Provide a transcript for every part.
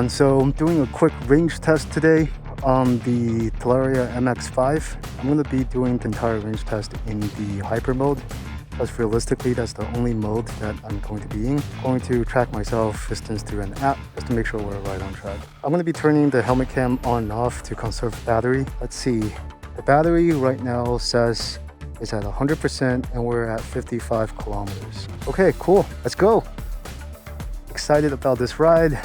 everyone. So I'm doing a quick range test today on the Talaria MX5. I'm going to be doing the entire range test in the hyper mode, because realistically that's the only mode that I'm going to be in. I'm going to track myself distance through an app just to make sure we're right on track. I'm going to be turning the helmet cam on and off to conserve battery. Let's see, the battery right now says it's at 100% and we're at 55 kilometers. Okay, cool, let's go. Excited about this ride.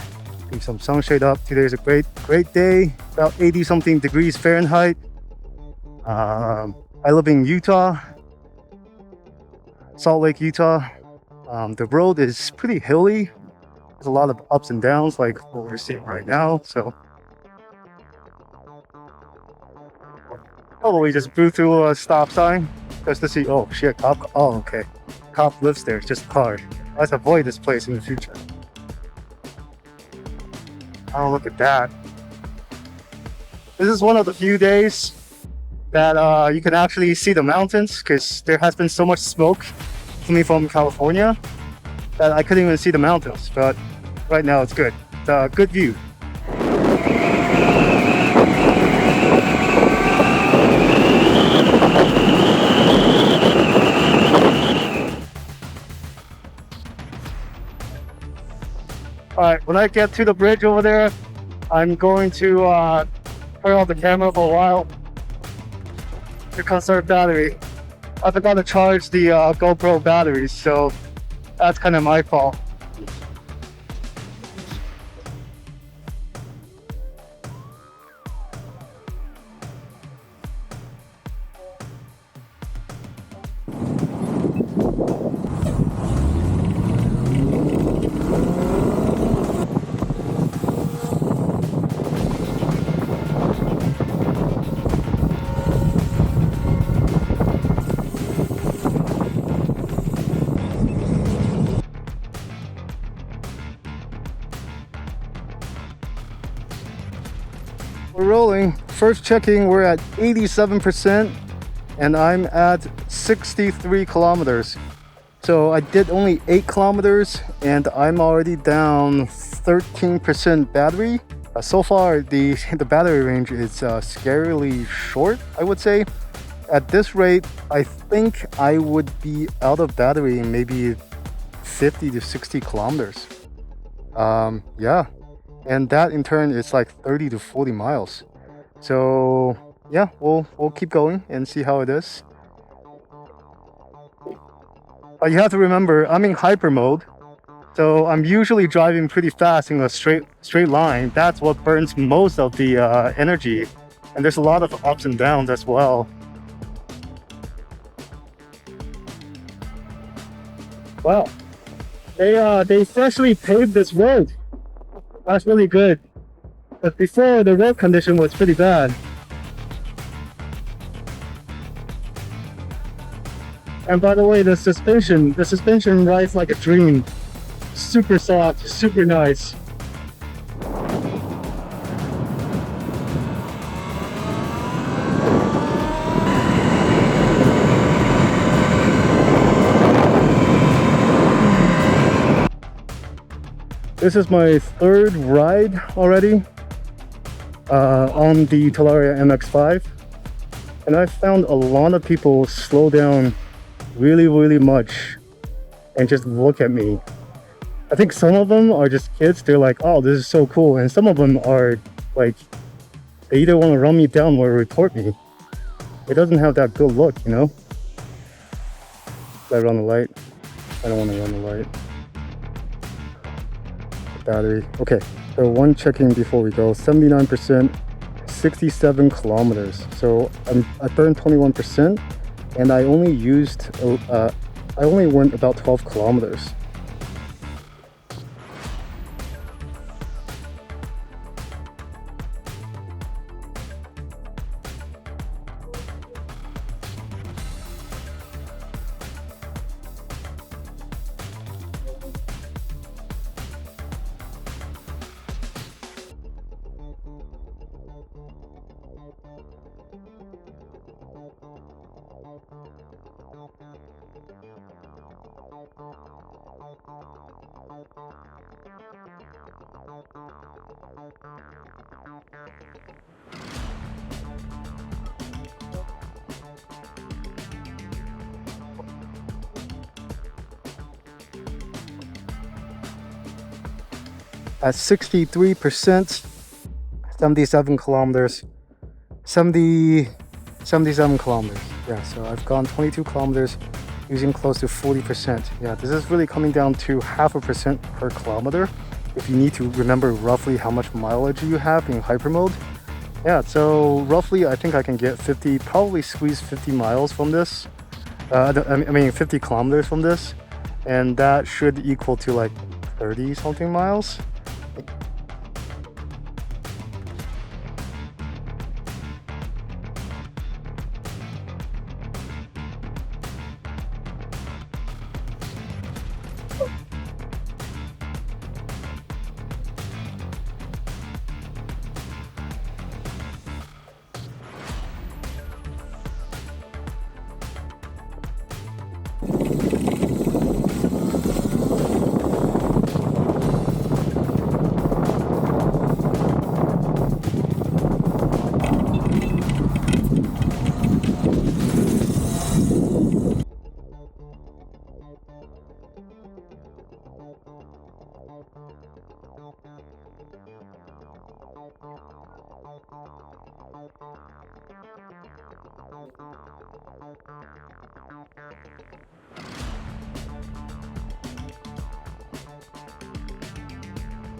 Leave some sunshade up. Today's a great day, about 80 something degrees Fahrenheit. I live in Utah, Salt Lake, Utah. The road is pretty hilly. There's a lot of ups and downs like what we're seeing right now. So we just blew through a stop sign just to see, oh shit, cop. Oh, okay, cop lives there, it's just a car. Let's avoid this place in the future. Oh, look at that. This is one of the few days that you can actually see the mountains, because there has been so much smoke coming from California that I couldn't even see the mountains. But right now it's good. It's a good view. Alright, when I get to the bridge over there, I'm going to turn off the camera for a while to conserve battery. I forgot to charge the GoPro batteries, so that's kind of my fault. We're rolling. First checking, we're at 87% and I'm at 63 kilometers. So I did only 8 kilometers and I'm already down 13% battery. So far the battery range is scarily short, I would say. At this rate, I think I would be out of battery in maybe 50 to 60 kilometers. Yeah. And that in turn is like 30 to 40 miles. So yeah, we'll keep going and see how it is. You have to remember, I'm in hyper mode, so I'm usually driving pretty fast in a straight line. That's what burns most of the energy, and there's a lot of ups and downs as well. Wow, they freshly paved this road. That's really good. But before, the road condition was pretty bad. And by the way, the suspension rides like a dream. Super soft, super nice. This is my third ride already on the Talaria MX5, and I found a lot of people slow down really much and just look at me. I think some of them are just kids. They're like, oh, this is so cool, and some of them are like, they either want to run me down or report me. It doesn't have that good look, you know. Let it run the light. I don't want to run the light. Battery. Okay, so one checking before we go. 79%, 67 kilometers. So I burned 21%, and I only went about 12 kilometers. At 63%, 77 kilometers, 77 kilometers. Yeah, so I've gone 22 kilometers using close to 40%. Yeah, this is really coming down to 0.5% per kilometer if you need to remember roughly how much mileage you have in hyper mode. Yeah, so roughly I think I can get 50, probably squeeze 50 miles from this. I mean 50 kilometers from this, and that should equal to like 30 something miles.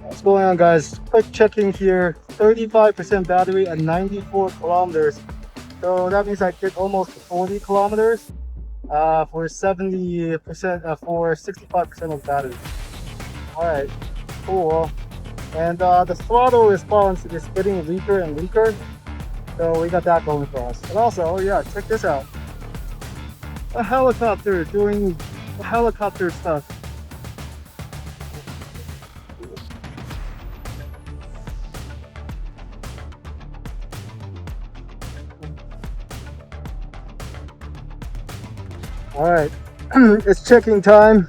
What's going on, guys? Quick checking here. 35% battery at 94 kilometers. So that means I did almost 40 kilometers for 70%, for 65% of battery. All right, cool. And the throttle response is getting weaker and weaker. So we got that going for us. And also, yeah, check this out. A helicopter doing helicopter stuff. All right, it's checking time.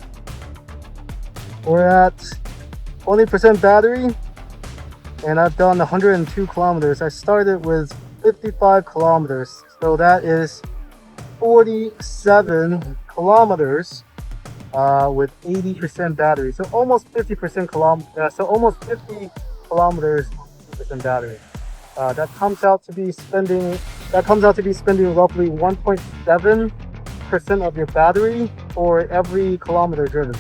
We're at 20% battery, and I've done 102 kilometers. I started with 55 kilometers, so that is 47 kilometers with 80% battery. So almost 50% so almost 50 kilometers, 50% battery. That comes out to be spending roughly 1.7% of your battery for every kilometer driven.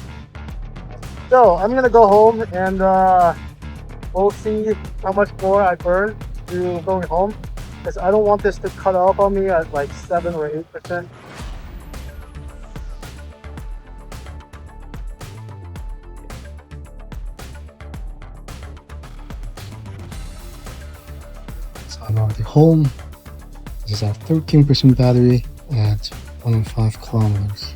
So I'm gonna go home and we'll see how much more I burn to going home, because I don't want this to cut off on me at like 7 or 8%. So I'm already home. This is at 13% battery at 105 kilometers.